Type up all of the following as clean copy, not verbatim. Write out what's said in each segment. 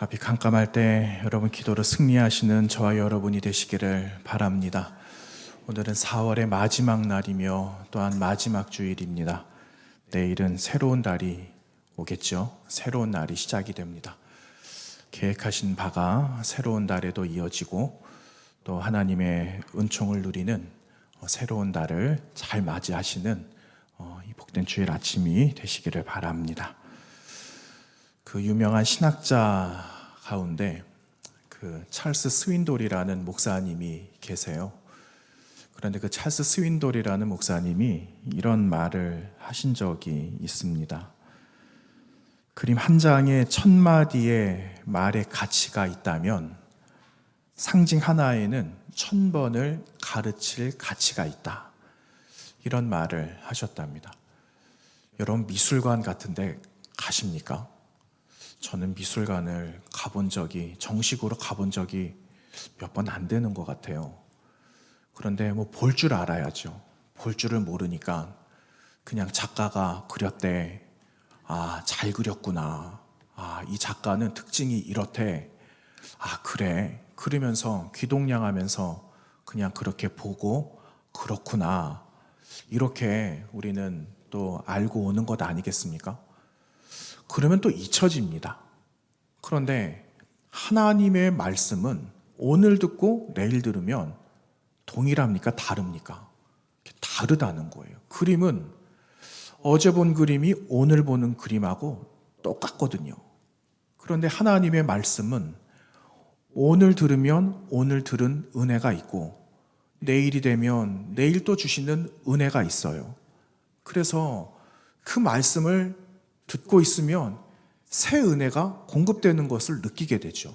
앞이 깜깜할 때 여러분 기도로 승리하시는 저와 여러분이 되시기를 바랍니다. 오늘은 4월의 마지막 날이며 또한 마지막 주일입니다. 내일은 새로운 달이 오겠죠. 새로운 날이 시작이 됩니다. 계획하신 바가 새로운 달에도 이어지고 또 하나님의 은총을 누리는 새로운 달을 잘 맞이하시는 이 복된 주일 아침이 되시기를 바랍니다. 그 유명한 신학자 가운데 그 찰스 스윈돌이라는 목사님이 계세요. 그런데 그 찰스 스윈돌이라는 목사님이 이런 말을 하신 적이 있습니다. 그림 한 장에 1000마디의 말의 가치가 있다면 상징 하나에는 1000번을 가르칠 가치가 있다. 이런 말을 하셨답니다. 여러분 미술관 같은데 가십니까? 저는 미술관을 정식으로 가본 적이 몇 번 안 되는 것 같아요. 그런데 볼 줄 알아야죠. 볼 줄을 모르니까 그냥 작가가 그렸대. 아, 잘 그렸구나. 아, 이 작가는 특징이 이렇대. 아, 그래. 그러면서 귀동냥하면서 그냥 그렇게 보고 그렇구나. 이렇게 우리는 또 알고 오는 것 아니겠습니까? 그러면 또 잊혀집니다. 그런데 하나님의 말씀은 오늘 듣고 내일 들으면 동일합니까? 다릅니까? 다르다는 거예요. 그림은 어제 본 그림이 오늘 보는 그림하고 똑같거든요. 그런데 하나님의 말씀은 오늘 들으면 오늘 들은 은혜가 있고 내일이 되면 내일 또 주시는 은혜가 있어요. 그래서 그 말씀을 듣고 있으면 새 은혜가 공급되는 것을 느끼게 되죠.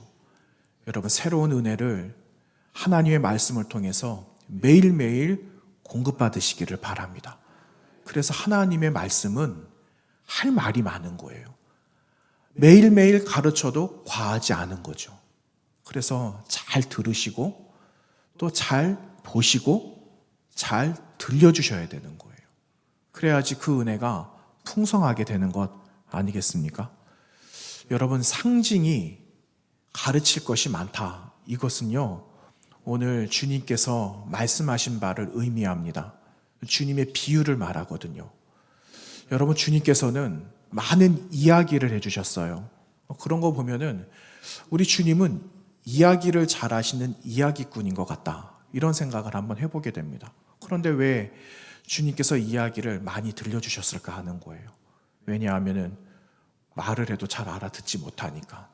여러분, 새로운 은혜를 하나님의 말씀을 통해서 매일매일 공급받으시기를 바랍니다. 그래서 하나님의 말씀은 할 말이 많은 거예요. 매일매일 가르쳐도 과하지 않은 거죠. 그래서 잘 들으시고 또 잘 보시고 잘 들려주셔야 되는 거예요. 그래야지 그 은혜가 풍성하게 되는 것 아니겠습니까? 여러분, 상징이 가르칠 것이 많다. 이것은요, 오늘 주님께서 말씀하신 바를 의미합니다. 주님의 비유를 말하거든요. 여러분, 주님께서는 많은 이야기를 해주셨어요. 그런 거 보면은 우리 주님은 이야기를 잘하시는 이야기꾼인 것 같다. 이런 생각을 한번 해보게 됩니다. 그런데 왜 주님께서 이야기를 많이 들려주셨을까 하는 거예요. 왜냐하면은 말을 해도 잘 알아듣지 못하니까.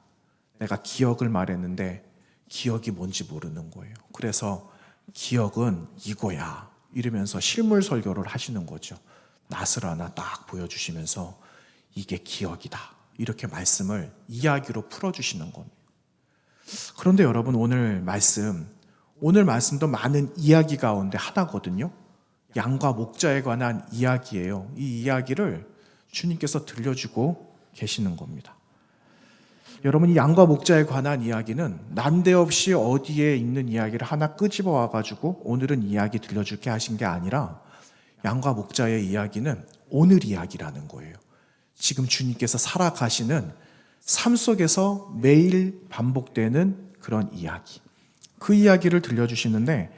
내가 기억을 말했는데 기억이 뭔지 모르는 거예요. 그래서 기억은 이거야 이러면서 실물 설교를 하시는 거죠. 낫을 하나 딱 보여주시면서 이게 기억이다 이렇게 말씀을 이야기로 풀어주시는 겁니다. 그런데 여러분, 오늘 말씀도 많은 이야기 가운데 하나거든요. 양과 목자에 관한 이야기예요. 이 이야기를 주님께서 들려주고 계시는 겁니다. 여러분, 이 양과 목자에 관한 이야기는 난데없이 어디에 있는 이야기를 하나 끄집어 와가지고 오늘은 이야기 들려줄게 하신 게 아니라 양과 목자의 이야기는 오늘 이야기라는 거예요. 지금 주님께서 살아가시는 삶 속에서 매일 반복되는 그런 이야기. 그 이야기를 들려주시는데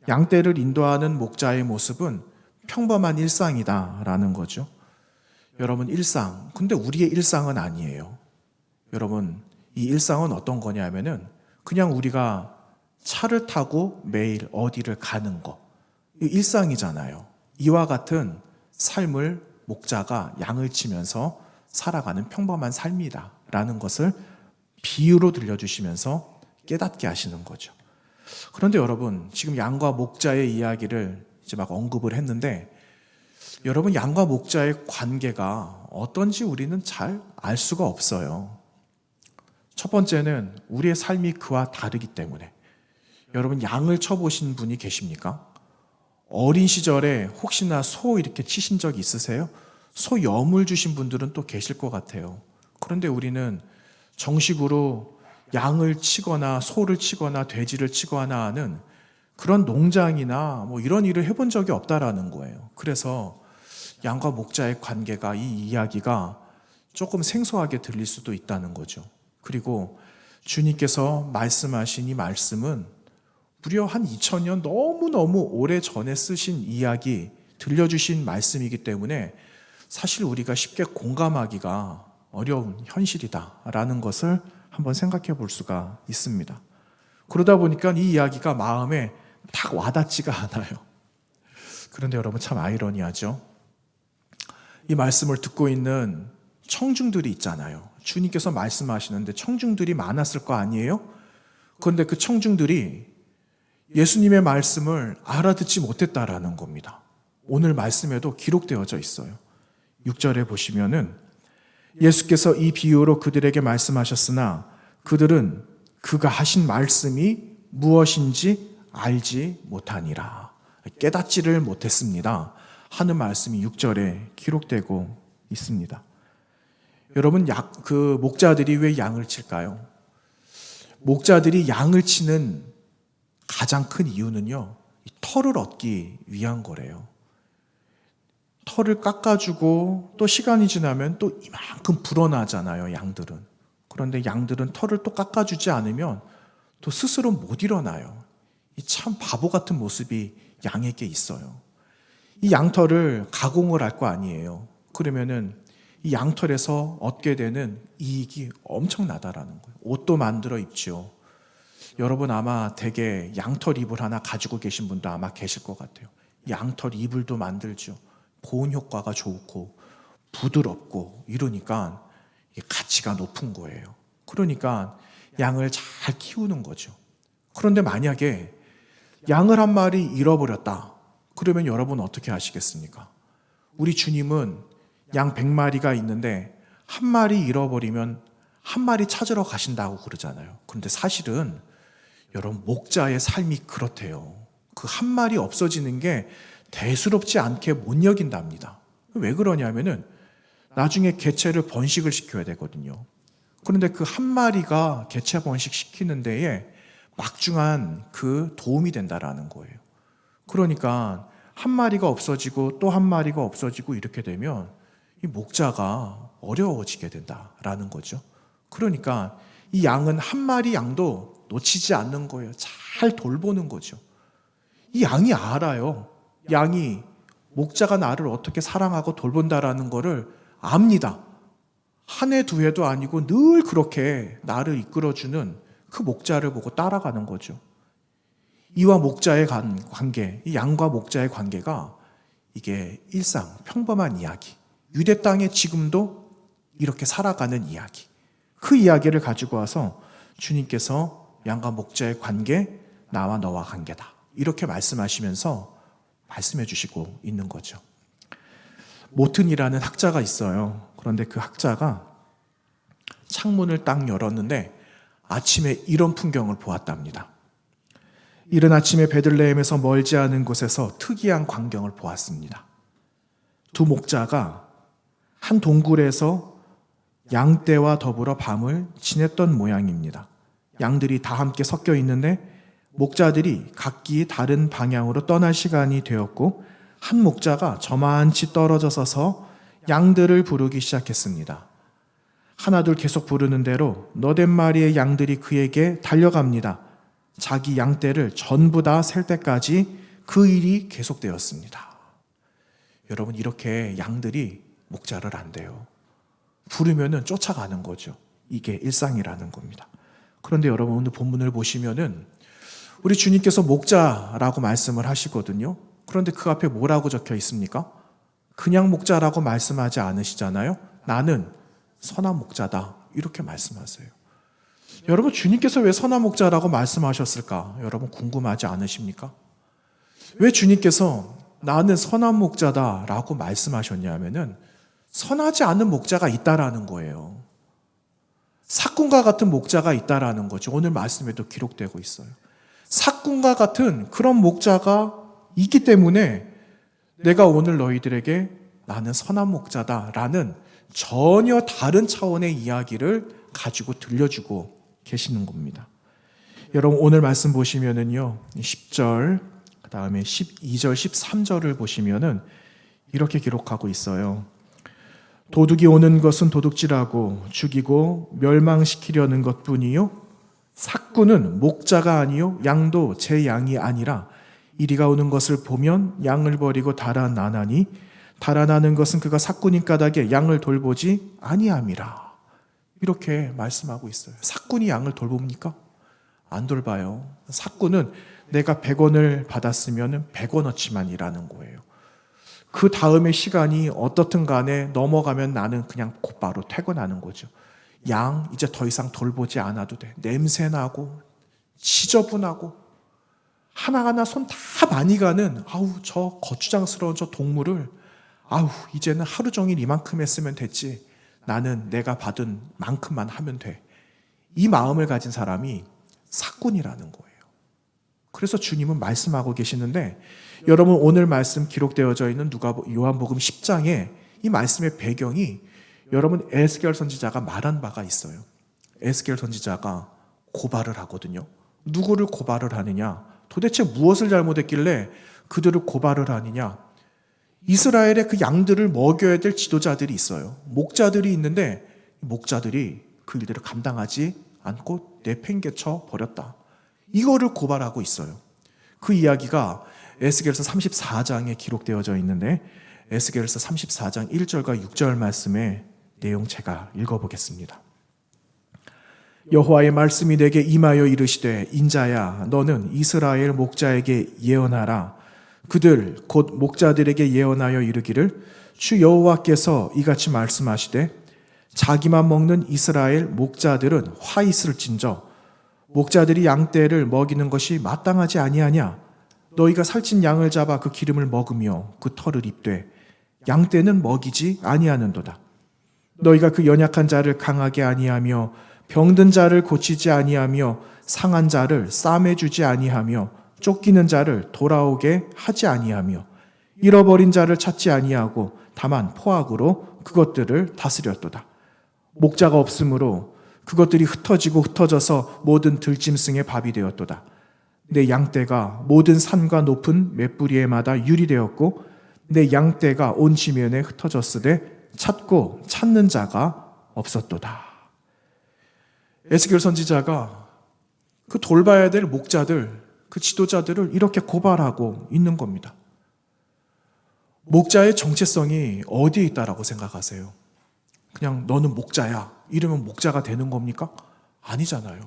양떼를 인도하는 목자의 모습은 평범한 일상이다라는 거죠. 여러분, 일상. 근데 우리의 일상은 아니에요. 여러분, 이 일상은 어떤 거냐면은 그냥 우리가 차를 타고 매일 어디를 가는 거. 이 일상이잖아요. 이와 같은 삶을 목자가 양을 치면서 살아가는 평범한 삶이다라는 것을 비유로 들려주시면서 깨닫게 하시는 거죠. 그런데 여러분, 지금 양과 목자의 이야기를 이제 막 언급을 했는데 여러분, 양과 목자의 관계가 어떤지 우리는 잘 알 수가 없어요. 첫 번째는 우리의 삶이 그와 다르기 때문에. 여러분, 양을 쳐보신 분이 계십니까? 어린 시절에 혹시나 소 이렇게 치신 적 있으세요? 소 염을 주신 분들은 또 계실 것 같아요. 그런데 우리는 정식으로 양을 치거나 소를 치거나 돼지를 치거나 하는 그런 농장이나 이런 일을 해본 적이 없다라는 거예요. 그래서 양과 목자의 관계가, 이 이야기가 조금 생소하게 들릴 수도 있다는 거죠. 그리고 주님께서 말씀하신 이 말씀은 무려 한 2000년 너무너무 오래전에 쓰신 이야기, 들려주신 말씀이기 때문에 사실 우리가 쉽게 공감하기가 어려운 현실이다라는 것을 한번 생각해 볼 수가 있습니다. 그러다 보니까 이 이야기가 마음에 딱 와닿지가 않아요. 그런데 여러분 참 아이러니하죠. 이 말씀을 듣고 있는 청중들이 있잖아요. 주님께서 말씀하시는데 청중들이 많았을 거 아니에요? 그런데 그 청중들이 예수님의 말씀을 알아듣지 못했다라는 겁니다. 오늘 말씀에도 기록되어져 있어요. 6절에 보시면은 예수께서 이 비유로 그들에게 말씀하셨으나 그들은 그가 하신 말씀이 무엇인지 알지 못하니라. 깨닫지를 못했습니다 하는 말씀이 6절에 기록되고 있습니다. 여러분, 목자들이 왜 양을 칠까요? 목자들이 양을 치는 가장 큰 이유는요, 털을 얻기 위한 거래요. 털을 깎아주고 또 시간이 지나면 또 이만큼 불어나잖아요, 양들은. 그런데 양들은 털을 또 깎아주지 않으면 또 스스로 못 일어나요. 이 참 바보 같은 모습이 양에게 있어요. 이 양털을 가공을 할 거 아니에요. 그러면은 이 양털에서 얻게 되는 이익이 엄청나다라는 거예요. 옷도 만들어 입죠. 여러분 아마 되게 양털 이불 하나 가지고 계신 분도 아마 계실 것 같아요. 양털 이불도 만들죠. 보온 효과가 좋고 부드럽고 이러니까 가치가 높은 거예요. 그러니까 양을 잘 키우는 거죠. 그런데 만약에 양을 한 마리 잃어버렸다. 그러면 여러분 어떻게 하시겠습니까? 우리 주님은 양 100마리가 있는데 한 마리 잃어버리면 한 마리 찾으러 가신다고 그러잖아요. 그런데 사실은 여러분 목자의 삶이 그렇대요. 그 한 마리 없어지는 게 대수롭지 않게 못 여긴답니다. 왜 그러냐면은 나중에 개체를 번식을 시켜야 되거든요. 그런데 그 한 마리가 개체 번식 시키는 데에 막중한 그 도움이 된다라는 거예요. 그러니까 한 마리가 없어지고 또 한 마리가 없어지고 이렇게 되면 이 목자가 어려워지게 된다라는 거죠. 그러니까 이 양은 한 마리 양도 놓치지 않는 거예요. 잘 돌보는 거죠. 이 양이 알아요. 양이 목자가 나를 어떻게 사랑하고 돌본다라는 거를 압니다. 한 해, 두 해도 아니고 늘 그렇게 나를 이끌어주는 그 목자를 보고 따라가는 거죠. 이와 목자의 관계, 이 양과 목자의 관계가 이게 일상, 평범한 이야기, 유대 땅에 지금도 이렇게 살아가는 이야기, 그 이야기를 가지고 와서 주님께서 양과 목자의 관계, 나와 너와 관계다, 이렇게 말씀하시면서 말씀해 주시고 있는 거죠. 모튼이라는 학자가 있어요. 그런데 그 학자가 창문을 딱 열었는데 아침에 이런 풍경을 보았답니다. 이른 아침에 베들레헴에서 멀지 않은 곳에서 특이한 광경을 보았습니다. 두 목자가 한 동굴에서 양떼와 더불어 밤을 지냈던 모양입니다. 양들이 다 함께 섞여 있는데 목자들이 각기 다른 방향으로 떠날 시간이 되었고 한 목자가 저만치 떨어져 서서 양들을 부르기 시작했습니다. 하나둘 계속 부르는 대로 너댓 마리의 양들이 그에게 달려갑니다. 자기 양떼를 전부 다 셀 때까지 그 일이 계속되었습니다. 여러분, 이렇게 양들이 목자를 안 돼요. 부르면은 쫓아가는 거죠. 이게 일상이라는 겁니다. 그런데 여러분, 오늘 본문을 보시면은 우리 주님께서 목자라고 말씀을 하시거든요. 그런데 그 앞에 뭐라고 적혀 있습니까? 그냥 목자라고 말씀하지 않으시잖아요. 나는 선한 목자다, 이렇게 말씀하세요. 여러분, 주님께서 왜 선한 목자라고 말씀하셨을까? 여러분 궁금하지 않으십니까? 왜 주님께서 나는 선한 목자다라고 말씀하셨냐면은 선하지 않은 목자가 있다라는 거예요. 삭군과 같은 목자가 있다라는 거죠. 오늘 말씀에도 기록되고 있어요. 삭군과 같은 그런 목자가 있기 때문에 내가 오늘 너희들에게 나는 선한 목자다라는 전혀 다른 차원의 이야기를 가지고 들려주고 계시는 겁니다. 여러분, 오늘 말씀 보시면은요, 10절, 그 다음에 12절, 13절을 보시면은 이렇게 기록하고 있어요. 도둑이 오는 것은 도둑질하고 죽이고 멸망시키려는 것뿐이요, 삭구는 목자가 아니요 양도 제 양이 아니라 이리가 오는 것을 보면 양을 버리고 달아나나니 달아나는 것은 그가 삭군인 까닭에 양을 돌보지 아니함이라. 이렇게 말씀하고 있어요. 삭군이 양을 돌봅니까? 안 돌봐요. 삭군은 내가 100원을 받았으면 100원어치만 일하는 거예요. 그 다음에 시간이 어떻든 간에 넘어가면 나는 그냥 곧바로 퇴근하는 거죠. 양 이제 더 이상 돌보지 않아도 돼. 냄새나고 지저분하고 하나하나 손 다 많이 가는 저 거추장스러운 저 동물을 이제는 하루 종일 이만큼 했으면 됐지. 나는 내가 받은 만큼만 하면 돼. 이 마음을 가진 사람이 삭군이라는 거예요. 그래서 주님은 말씀하고 계시는데 여러분 오늘 말씀 기록되어져 있는 요한복음 10장에 이 말씀의 배경이 여러분 에스겔 선지자가 말한 바가 있어요. 에스겔 선지자가 고발을 하거든요. 누구를 고발을 하느냐? 도대체 무엇을 잘못했길래 그들을 고발을 하느냐? 이스라엘의 그 양들을 먹여야 될 지도자들이 있어요. 목자들이 있는데 목자들이 그 일들을 감당하지 않고 내팽개쳐 버렸다. 이거를 고발하고 있어요. 그 이야기가 에스겔서 34장에 기록되어져 있는데 에스겔서 34장 1절과 6절 말씀의 내용 제가 읽어보겠습니다. 여호와의 말씀이 내게 임하여 이르시되 인자야 너는 이스라엘 목자에게 예언하라. 그들 곧 목자들에게 예언하여 이르기를 주 여호와께서 이같이 말씀하시되 자기만 먹는 이스라엘 목자들은 화 있을진저 목자들이 양떼를 먹이는 것이 마땅하지 아니하냐. 너희가 살찐 양을 잡아 그 기름을 먹으며 그 털을 입되 양떼는 먹이지 아니하는도다. 너희가 그 연약한 자를 강하게 아니하며 병든 자를 고치지 아니하며 상한 자를 싸매주지 아니하며 쫓기는 자를 돌아오게 하지 아니하며 잃어버린 자를 찾지 아니하고 다만 포악으로 그것들을 다스렸도다. 목자가 없으므로 그것들이 흩어져서 모든 들짐승의 밥이 되었도다. 내 양떼가 모든 산과 높은 맷뿌리에마다 유리되었고 내 양떼가 온 지면에 흩어졌으되 찾고 찾는 자가 없었도다. 에스겔 선지자가 그 돌봐야 될 목자들, 그 지도자들을 이렇게 고발하고 있는 겁니다. 목자의 정체성이 어디에 있다라고 생각하세요? 그냥 너는 목자야. 이러면 목자가 되는 겁니까? 아니잖아요.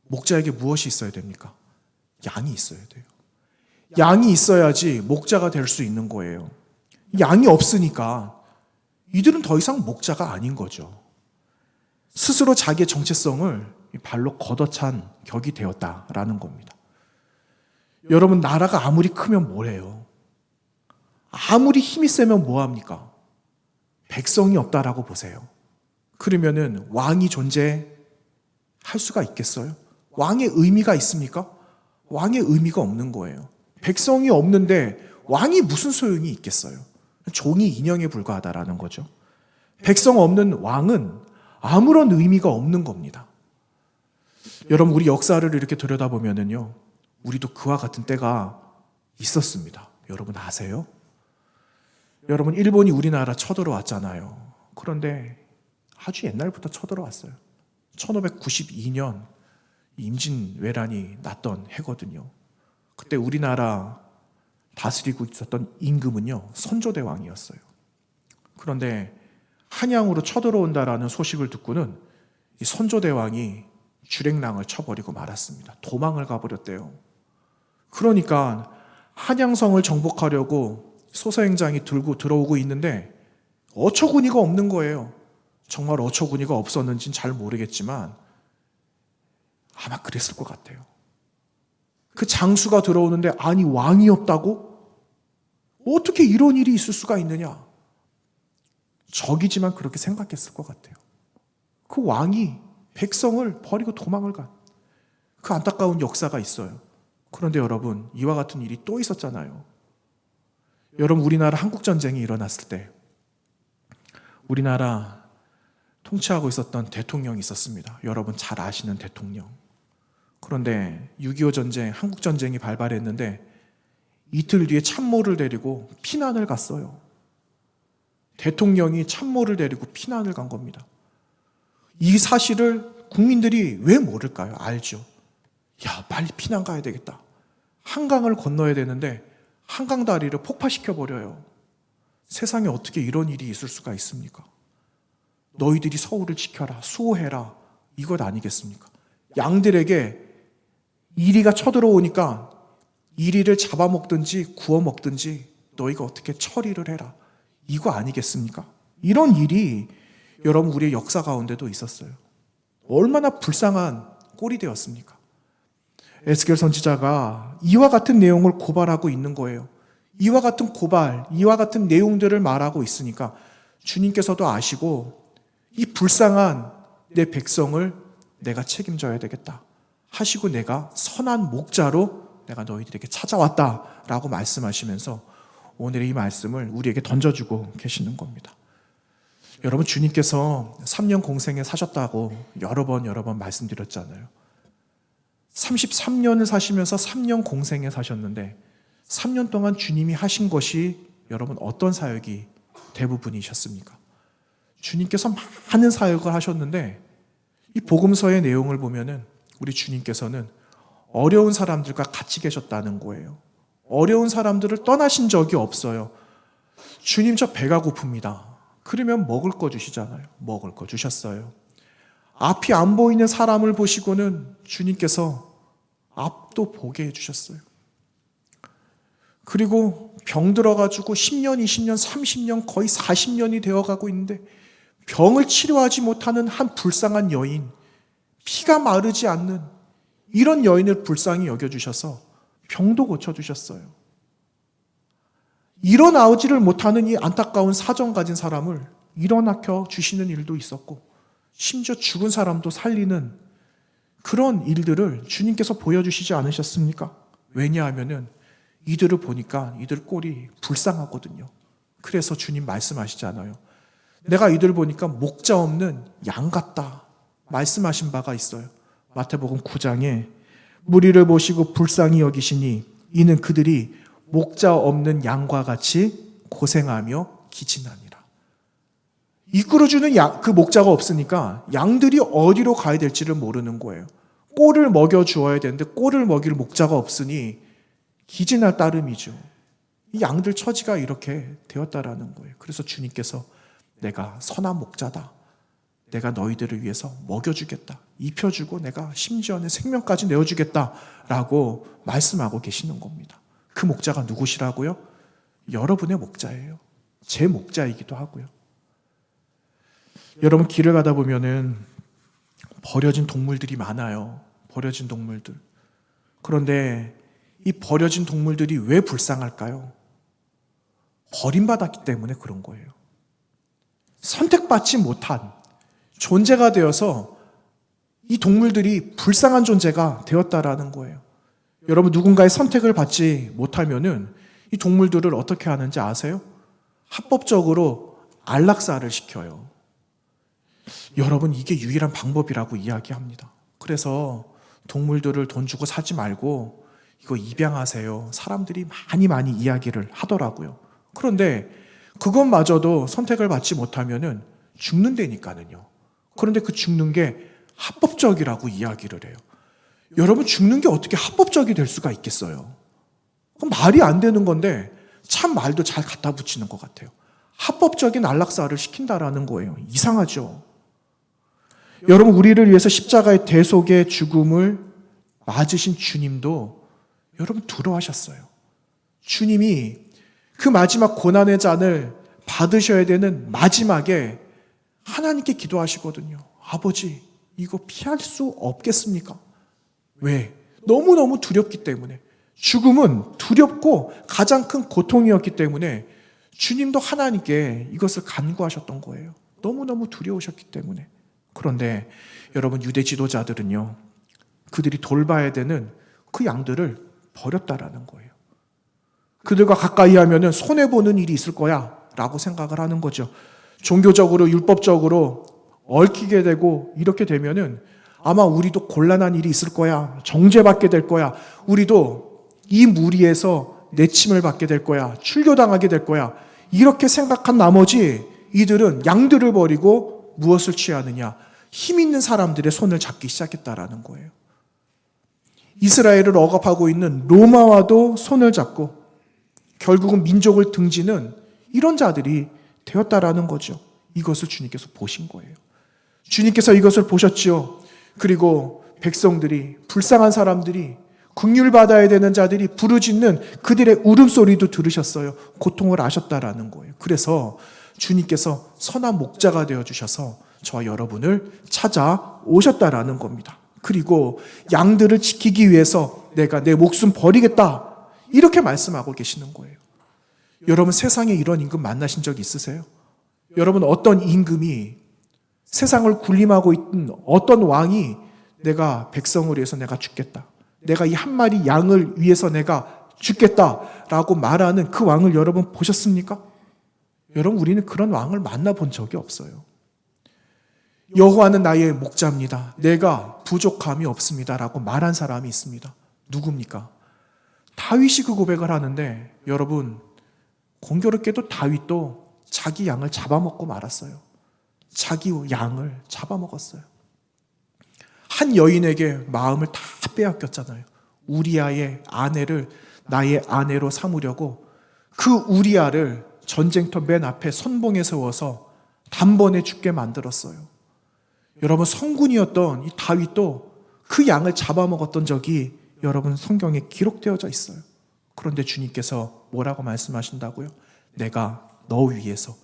목자에게 무엇이 있어야 됩니까? 양이 있어야 돼요. 양이 있어야지 목자가 될 수 있는 거예요. 양이 없으니까 이들은 더 이상 목자가 아닌 거죠. 스스로 자기의 정체성을 발로 걷어찬 격이 되었다라는 겁니다. 여러분 나라가 아무리 크면 뭐래요? 아무리 힘이 세면 뭐합니까? 백성이 없다라고 보세요. 그러면은 왕이 존재할 수가 있겠어요? 왕의 의미가 있습니까? 왕의 의미가 없는 거예요. 백성이 없는데 왕이 무슨 소용이 있겠어요? 종이 인형에 불과하다라는 거죠. 백성 없는 왕은 아무런 의미가 없는 겁니다. 여러분 우리 역사를 이렇게 들여다보면은요, 우리도 그와 같은 때가 있었습니다. 여러분 아세요? 여러분 일본이 우리나라 쳐들어왔잖아요. 그런데 아주 옛날부터 쳐들어왔어요. 1592년 임진왜란이 났던 해거든요. 그때 우리나라 다스리고 있었던 임금은요, 선조대왕이었어요. 그런데 한양으로 쳐들어온다라는 소식을 듣고는 이 선조대왕이 주랭랑을 쳐버리고 말았습니다. 도망을 가버렸대요. 그러니까 한양성을 정복하려고 소서행장이 들고 들어오고 있는데 어처구니가 없는 거예요. 정말 어처구니가 없었는지는 잘 모르겠지만 아마 그랬을 것 같아요. 그 장수가 들어오는데 아니 왕이 없다고? 어떻게 이런 일이 있을 수가 있느냐? 적이지만 그렇게 생각했을 것 같아요. 그 왕이 백성을 버리고 도망을 간 그 안타까운 역사가 있어요. 그런데 여러분 이와 같은 일이 또 있었잖아요. 여러분 우리나라 한국전쟁이 일어났을 때 우리나라 통치하고 있었던 대통령이 있었습니다. 여러분 잘 아시는 대통령. 그런데 6.25 전쟁, 한국전쟁이 발발했는데 이틀 뒤에 참모를 데리고 피난을 갔어요. 대통령이 참모를 데리고 피난을 간 겁니다. 이 사실을 국민들이 왜 모를까요? 알죠. 야, 빨리 피난 가야 되겠다. 한강을 건너야 되는데 한강 다리를 폭파시켜버려요. 세상에 어떻게 이런 일이 있을 수가 있습니까? 너희들이 서울을 지켜라, 수호해라, 이것 아니겠습니까? 양들에게 이리가 쳐들어오니까 이리를 잡아먹든지 구워먹든지 너희가 어떻게 처리를 해라, 이거 아니겠습니까? 이런 일이 여러분 우리의 역사 가운데도 있었어요. 얼마나 불쌍한 꼴이 되었습니까? 에스겔 선지자가 이와 같은 내용을 고발하고 있는 거예요. 이와 같은 고발, 이와 같은 내용들을 말하고 있으니까 주님께서도 아시고 이 불쌍한 내 백성을 내가 책임져야 되겠다 하시고 내가 선한 목자로 내가 너희들에게 찾아왔다라고 말씀하시면서 오늘의 이 말씀을 우리에게 던져주고 계시는 겁니다. 여러분, 주님께서 3년 공생에 사셨다고 여러 번 말씀드렸잖아요. 33년을 사시면서 3년 공생에 사셨는데 3년 동안 주님이 하신 것이 여러분 어떤 사역이 대부분이셨습니까? 주님께서 많은 사역을 하셨는데 이 복음서의 내용을 보면은 우리 주님께서는 어려운 사람들과 같이 계셨다는 거예요. 어려운 사람들을 떠나신 적이 없어요. 주님, 저 배가 고픕니다. 그러면 먹을 거 주시잖아요. 먹을 거 주셨어요. 앞이 안 보이는 사람을 보시고는 주님께서 앞도 보게 해주셨어요. 그리고 병 들어가지고 10년, 20년, 30년, 거의 40년이 되어가고 있는데 병을 치료하지 못하는 한 불쌍한 여인, 피가 마르지 않는 이런 여인을 불쌍히 여겨주셔서 병도 고쳐주셨어요. 일어나오지를 못하는 이 안타까운 사정 가진 사람을 일어나켜 주시는 일도 있었고 심지어 죽은 사람도 살리는 그런 일들을 주님께서 보여주시지 않으셨습니까? 왜냐하면은 이들을 보니까 이들 꼴이 불쌍하거든요. 그래서 주님 말씀하시잖아요. 내가 이들 보니까 목자 없는 양 같다 말씀하신 바가 있어요. 마태복음 9장에 무리를 보시고 불쌍히 여기시니 이는 그들이 목자 없는 양과 같이 고생하며 기진하니라. 이끌어주는 그 목자가 없으니까 양들이 어디로 가야 될지를 모르는 거예요. 꼴을 먹여주어야 되는데 꼴을 먹일 목자가 없으니 기진할 따름이죠. 이 양들 처지가 이렇게 되었다라는 거예요. 그래서 주님께서 내가 선한 목자다. 내가 너희들을 위해서 먹여주겠다. 입혀주고 내가 심지어는 생명까지 내어주겠다라고 말씀하고 계시는 겁니다. 그 목자가 누구시라고요? 여러분의 목자예요. 제 목자이기도 하고요. 여러분, 길을 가다 보면은 버려진 동물들이 많아요. 버려진 동물들. 그런데 이 버려진 동물들이 왜 불쌍할까요? 버림받았기 때문에 그런 거예요. 선택받지 못한 존재가 되어서 이 동물들이 불쌍한 존재가 되었다라는 거예요. 여러분, 누군가의 선택을 받지 못하면은 이 동물들을 어떻게 하는지 아세요? 합법적으로 안락사를 시켜요. 여러분, 이게 유일한 방법이라고 이야기합니다. 그래서 동물들을 돈 주고 사지 말고 이거 입양하세요. 사람들이 많이 이야기를 하더라고요. 그런데 그것마저도 선택을 받지 못하면은 죽는다니까는요. 그런데 그 죽는 게 합법적이라고 이야기를 해요. 여러분, 죽는 게 어떻게 합법적이 될 수가 있겠어요? 그건 말이 안 되는 건데 참 말도 잘 갖다 붙이는 것 같아요. 합법적인 안락사를 시킨다라는 거예요. 이상하죠? 여러분, 우리를 위해서 십자가의 대속의 죽음을 맞으신 주님도 여러분 두려워하셨어요. 주님이 그 마지막 고난의 잔을 받으셔야 되는 마지막에 하나님께 기도하시거든요. 아버지, 이거 피할 수 없겠습니까? 왜? 너무너무 두렵기 때문에. 죽음은 두렵고 가장 큰 고통이었기 때문에 주님도 하나님께 이것을 간구하셨던 거예요. 너무너무 두려우셨기 때문에. 그런데 여러분, 유대 지도자들은요, 그들이 돌봐야 되는 그 양들을 버렸다라는 거예요. 그들과 가까이 하면은 손해보는 일이 있을 거야 라고 생각을 하는 거죠. 종교적으로, 율법적으로 얽히게 되고 이렇게 되면은 아마 우리도 곤란한 일이 있을 거야. 정죄받게 될 거야. 우리도 이 무리에서 내침을 받게 될 거야. 출교당하게 될 거야. 이렇게 생각한 나머지 이들은 양들을 버리고 무엇을 취하느냐? 힘 있는 사람들의 손을 잡기 시작했다라는 거예요. 이스라엘을 억압하고 있는 로마와도 손을 잡고 결국은 민족을 등지는 이런 자들이 되었다라는 거죠. 이것을 주님께서 보신 거예요. 주님께서 이것을 보셨지요. 그리고 백성들이, 불쌍한 사람들이, 긍휼 받아야 되는 자들이 부르짖는 그들의 울음소리도 들으셨어요. 고통을 아셨다라는 거예요. 그래서 주님께서 선한 목자가 되어주셔서 저와 여러분을 찾아오셨다라는 겁니다. 그리고 양들을 지키기 위해서 내가 내 목숨 버리겠다, 이렇게 말씀하고 계시는 거예요. 여러분, 세상에 이런 임금 만나신 적 있으세요? 여러분, 어떤 임금이, 세상을 군림하고 있던 어떤 왕이 내가 백성을 위해서 내가 죽겠다, 내가 이 한 마리 양을 위해서 내가 죽겠다라고 말하는 그 왕을 여러분 보셨습니까? 여러분, 우리는 그런 왕을 만나본 적이 없어요. 여호와는 나의 목자입니다, 내가 부족함이 없습니다라고 말한 사람이 있습니다. 누굽니까? 다윗이 그 고백을 하는데, 여러분, 공교롭게도 다윗도 자기 양을 잡아먹고 말았어요. 자기 양을 잡아먹었어요. 한 여인에게 마음을 다 빼앗겼잖아요. 우리아의 아내를 나의 아내로 삼으려고 그 우리아를 전쟁터 맨 앞에 선봉에 세워서 단번에 죽게 만들었어요. 여러분, 성군이었던 이 다윗도 그 양을 잡아먹었던 적이 여러분 성경에 기록되어져 있어요. 그런데 주님께서 뭐라고 말씀하신다고요? 내가 너 위해서,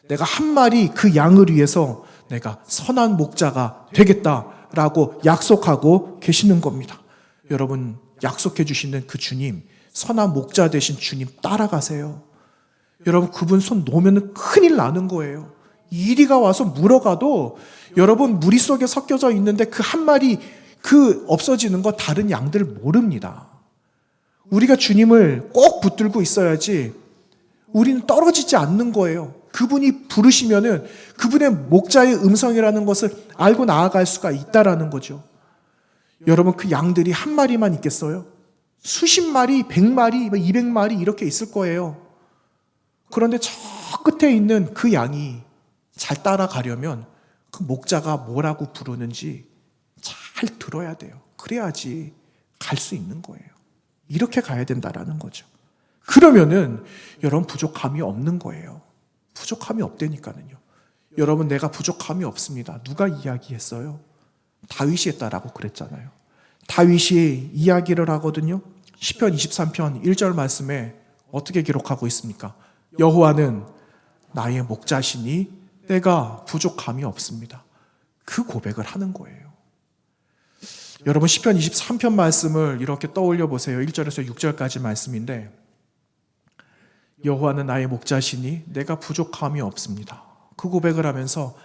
내가 한 마리 그 양을 위해서 내가 선한 목자가 되겠다라고 약속하고 계시는 겁니다. 여러분, 약속해 주시는 그 주님, 선한 목자 되신 주님 따라가세요. 여러분, 그분 손 놓으면 큰일 나는 거예요. 이리가 와서 물어가도 여러분, 무리 속에 섞여져 있는데 그 한 마리 그 없어지는 거 다른 양들 모릅니다. 우리가 주님을 꼭 붙들고 있어야지 우리는 떨어지지 않는 거예요. 그분이 부르시면은 그분의 목자의 음성이라는 것을 알고 나아갈 수가 있다라는 거죠. 여러분, 그 양들이 한 마리만 있겠어요? 수십 마리, 100마리, 200마리 이렇게 있을 거예요. 그런데 저 끝에 있는 그 양이 잘 따라가려면 그 목자가 뭐라고 부르는지 잘 들어야 돼요. 그래야지 갈 수 있는 거예요. 이렇게 가야 된다라는 거죠. 그러면은 여러분, 부족함이 없는 거예요. 부족함이 없다니까는요. 여러분, 내가 부족함이 없습니다, 누가 이야기했어요? 다윗이 했다라고 그랬잖아요. 다윗이 이야기를 하거든요. 시편 23편 1절 말씀에 어떻게 기록하고 있습니까? 여호와는 나의 목자시니 내가 부족함이 없습니다. 그 고백을 하는 거예요. 여러분, 시편 23편 말씀을 이렇게 떠올려 보세요. 1절에서 6절까지 말씀인데, 여호와는 나의 목자시니 내가 부족함이 없습니다. 그 고백을 하면서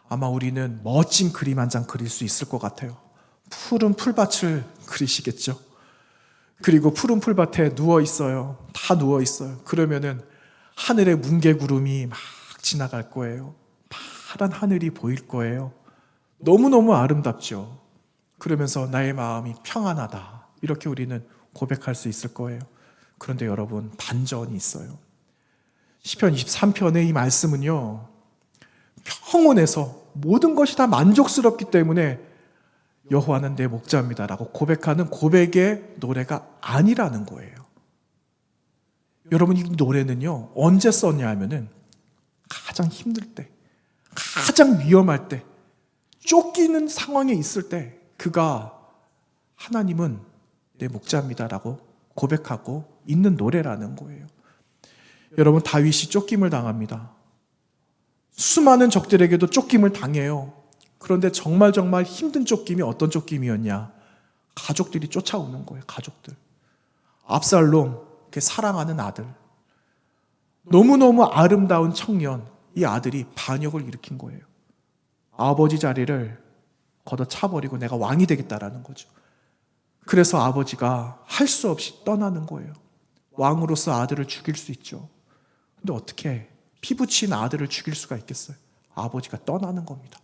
아마 우리는 멋진 그림 한 장 그릴 수 있을 것 같아요. 푸른 풀밭을 그리시겠죠. 그리고 푸른 풀밭에 누워 있어요. 다 누워 있어요. 그러면은 하늘에 뭉게구름이 막 지나갈 거예요. 파란 하늘이 보일 거예요. 너무너무 아름답죠. 그러면서 나의 마음이 평안하다, 이렇게 우리는 고백할 수 있을 거예요. 그런데 여러분, 반전이 있어요. 시편 23편의 이 말씀은요, 평온해서 모든 것이 다 만족스럽기 때문에 여호와는 내 목자입니다라고 고백하는 고백의 노래가 아니라는 거예요. 여러분, 이 노래는요, 언제 썼냐 하면은 가장 힘들 때, 가장 위험할 때, 쫓기는 상황에 있을 때 그가 하나님은 내 목자입니다라고 고백하고 있는 노래라는 거예요. 여러분, 다윗이 쫓김을 당합니다. 수많은 적들에게도 쫓김을 당해요. 그런데 정말 힘든 쫓김이 어떤 쫓김이었냐? 가족들이 쫓아오는 거예요. 가족들. 압살롬, 그 사랑하는 아들, 너무너무 아름다운 청년, 이 아들이 반역을 일으킨 거예요. 아버지 자리를 걷어차버리고 내가 왕이 되겠다라는 거죠. 그래서 아버지가 할 수 없이 떠나는 거예요. 왕으로서 아들을 죽일 수 있죠. 근데 어떻게 피부친 아들을 죽일 수가 있겠어요? 아버지가 떠나는 겁니다.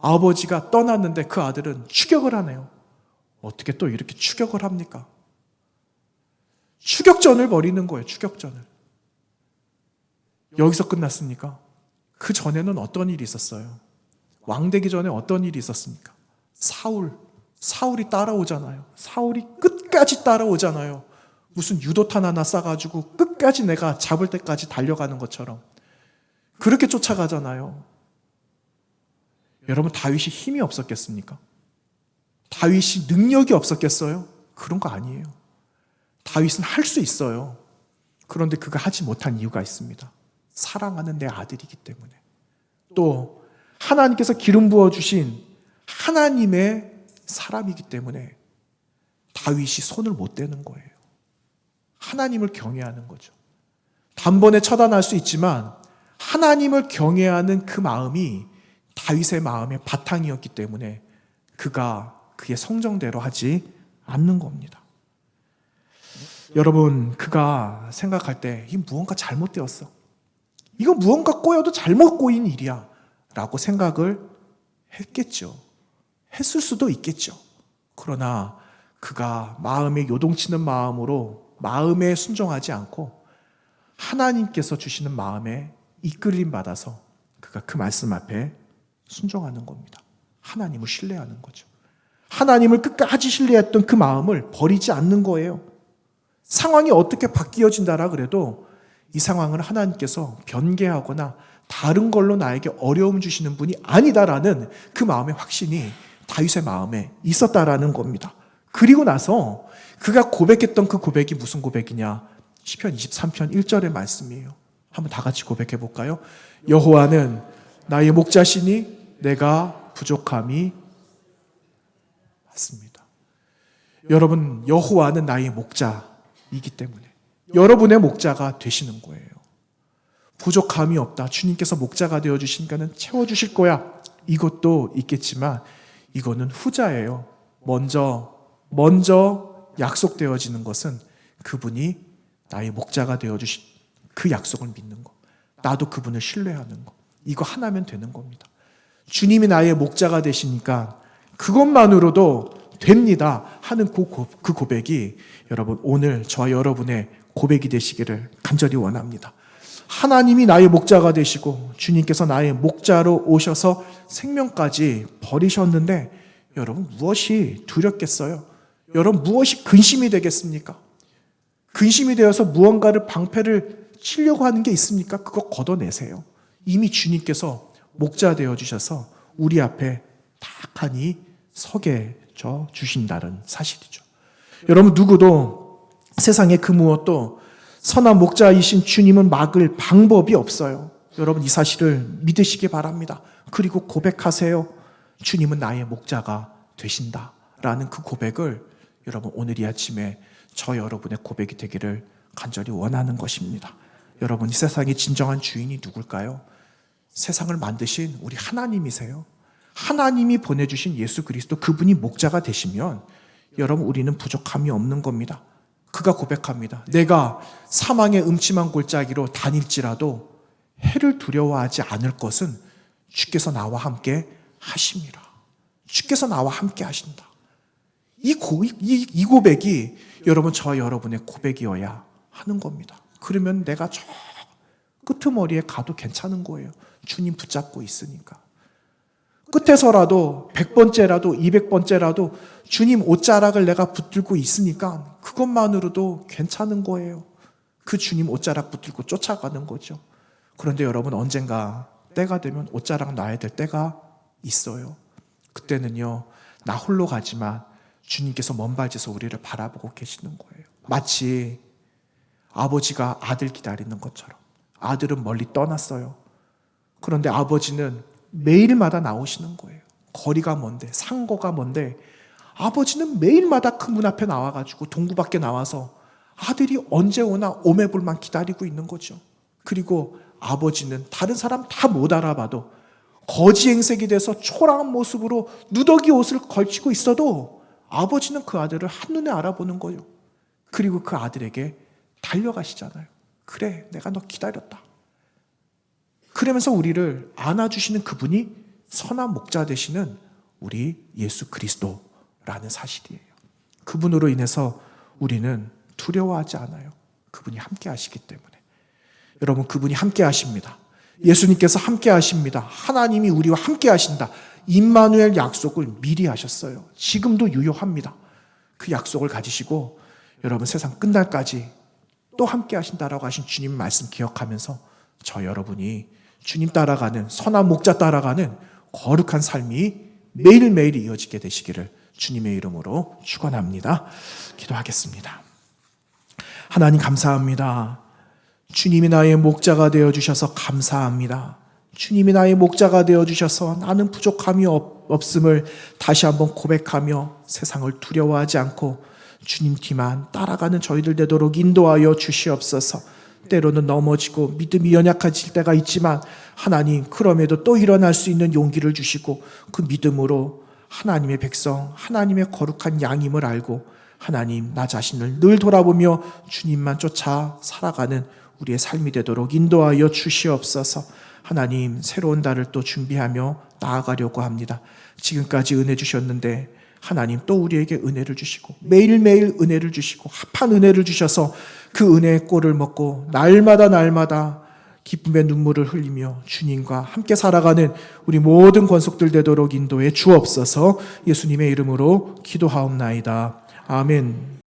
아버지가 떠났는데 그 아들은 추격을 하네요. 어떻게 또 이렇게 추격을 합니까? 추격전을 벌이는 거예요. 추격전을. 여기서 끝났습니까? 그 전에는 어떤 일이 있었어요? 왕 되기 전에 어떤 일이 있었습니까? 사울이 따라오잖아요. 사울이 끝까지 따라오잖아요. 무슨 유도탄 하나 싸가지고 끝까지 내가 잡을 때까지 달려가는 것처럼 그렇게 쫓아가잖아요. 여러분, 다윗이 힘이 없었겠습니까? 다윗이 능력이 없었겠어요? 그런 거 아니에요. 다윗은 할 수 있어요. 그런데 그가 하지 못한 이유가 있습니다. 사랑하는 내 아들이기 때문에. 또 하나님께서 기름 부어주신 하나님의 사람이기 때문에 다윗이 손을 못 대는 거예요. 하나님을 경외하는 거죠. 단번에 처단할 수 있지만 하나님을 경외하는 그 마음이 다윗의 마음의 바탕이었기 때문에 그가 그의 성정대로 하지 않는 겁니다. 여러분, 그가 생각할 때 이 무언가 잘못되었어. 이거 무언가 꼬여도 잘못 꼬인 일이야 라고 생각을 했겠죠. 했을 수도 있겠죠. 그러나 그가 마음에 요동치는 마음으로 마음에 순종하지 않고 하나님께서 주시는 마음에 이끌림 받아서 그가 그 말씀 앞에 순종하는 겁니다. 하나님을 신뢰하는 거죠. 하나님을 끝까지 신뢰했던 그 마음을 버리지 않는 거예요. 상황이 어떻게 바뀌어진다라 그래도 이 상황을 하나님께서 변개하거나 다른 걸로 나에게 어려움 주시는 분이 아니다라는 그 마음의 확신이 다윗의 마음에 있었다라는 겁니다. 그리고 나서 그가 고백했던 그 고백이 무슨 고백이냐? 시편 23편 1절의 말씀이에요. 한번 다 같이 고백해 볼까요? 여호와는 나의 목자시니 내가 부족함이 맞습니다. 여러분, 여호와는 나의 목자이기 때문에 여러분의 목자가 되시는 거예요. 부족함이 없다. 주님께서 목자가 되어주시니까는 채워주실 거야. 이것도 있겠지만 이거는 후자예요. 먼저 약속되어지는 것은 그분이 나의 목자가 되어주신 그 약속을 믿는 것. 나도 그분을 신뢰하는 것. 이거 하나면 되는 겁니다. 주님이 나의 목자가 되시니까 그것만으로도 됩니다 하는 그 고백이 여러분 오늘 저와 여러분의 고백이 되시기를 간절히 원합니다. 하나님이 나의 목자가 되시고 주님께서 나의 목자로 오셔서 생명까지 버리셨는데 여러분 무엇이 두렵겠어요? 여러분 무엇이 근심이 되겠습니까? 근심이 되어서 무언가를 방패를 치려고 하는 게 있습니까? 그거 걷어내세요. 이미 주님께서 목자 되어주셔서 우리 앞에 탁하니 서게 주신다는 사실이죠. 여러분 누구도 세상의 그 무엇도 선한 목자이신 주님은 막을 방법이 없어요. 여러분 이 사실을 믿으시기 바랍니다. 그리고 고백하세요. 주님은 나의 목자가 되신다라는 그 고백을 여러분 오늘 이 아침에 저 여러분의 고백이 되기를 간절히 원하는 것입니다. 여러분 이 세상의 진정한 주인이 누굴까요? 세상을 만드신 우리 하나님이세요. 하나님이 보내주신 예수 그리스도 그분이 목자가 되시면 여러분 우리는 부족함이 없는 겁니다. 그가 고백합니다. 내가 사망의 음침한 골짜기로 다닐지라도 해를 두려워하지 않을 것은 주께서 나와 함께 하심이라. 주께서 나와 함께 하신다. 이 고백이 여러분 저와 여러분의 고백이어야 하는 겁니다. 그러면 내가 저 끄트머리에 가도 괜찮은 거예요. 주님 붙잡고 있으니까. 끝에서라도 100번째라도 200번째라도 주님 옷자락을 내가 붙들고 있으니까 그것만으로도 괜찮은 거예요. 그 주님 옷자락 붙들고 쫓아가는 거죠. 그런데 여러분 언젠가 때가 되면 옷자락 놔야 될 때가 있어요. 그때는요 나 홀로 가지만 주님께서 먼발치에서 우리를 바라보고 계시는 거예요. 마치 아버지가 아들 기다리는 것처럼. 아들은 멀리 떠났어요. 그런데 아버지는 매일마다 나오시는 거예요. 거리가 먼데 상거가 먼데 아버지는 매일마다 그 문 앞에 나와가지고 동구 밖에 나와서 아들이 언제 오나 오매불만 기다리고 있는 거죠. 그리고 아버지는 다른 사람 다 못 알아봐도 거지 행색이 돼서 초라한 모습으로 누더기 옷을 걸치고 있어도 아버지는 그 아들을 한눈에 알아보는 거예요. 그리고 그 아들에게 달려가시잖아요. 그래, 내가 너 기다렸다. 그러면서 우리를 안아주시는 그분이 선한 목자 되시는 우리 예수 그리스도라는 사실이에요. 그분으로 인해서 우리는 두려워하지 않아요. 그분이 함께 하시기 때문에. 여러분 그분이 함께 하십니다. 예수님께서 함께 하십니다. 하나님이 우리와 함께 하신다. 임마누엘 약속을 미리 하셨어요. 지금도 유효합니다. 그 약속을 가지시고 여러분 세상 끝날까지 또 함께 하신다라고 하신 주님 말씀 기억하면서 저 여러분이 주님 따라가는, 선한 목자 따라가는 거룩한 삶이 매일매일 이어지게 되시기를 주님의 이름으로 축원합니다. 기도하겠습니다. 하나님 감사합니다. 주님이 나의 목자가 되어주셔서 감사합니다. 주님이 나의 목자가 되어주셔서 나는 부족함이 없음을 다시 한번 고백하며 세상을 두려워하지 않고 주님 뒤만 따라가는 저희들 되도록 인도하여 주시옵소서. 때로는 넘어지고 믿음이 연약해질 때가 있지만 하나님 그럼에도 또 일어날 수 있는 용기를 주시고 그 믿음으로 하나님의 백성, 하나님의 거룩한 양임을 알고 하나님 나 자신을 늘 돌아보며 주님만 쫓아 살아가는 우리의 삶이 되도록 인도하여 주시옵소서. 하나님 새로운 달을 또 준비하며 나아가려고 합니다. 지금까지 은혜 주셨는데 하나님 또 우리에게 은혜를 주시고 매일매일 은혜를 주시고 합한 은혜를 주셔서 그 은혜의 꼴을 먹고 날마다 기쁨의 눈물을 흘리며 주님과 함께 살아가는 우리 모든 권속들 되도록 인도해 주옵소서. 예수님의 이름으로 기도하옵나이다. 아멘.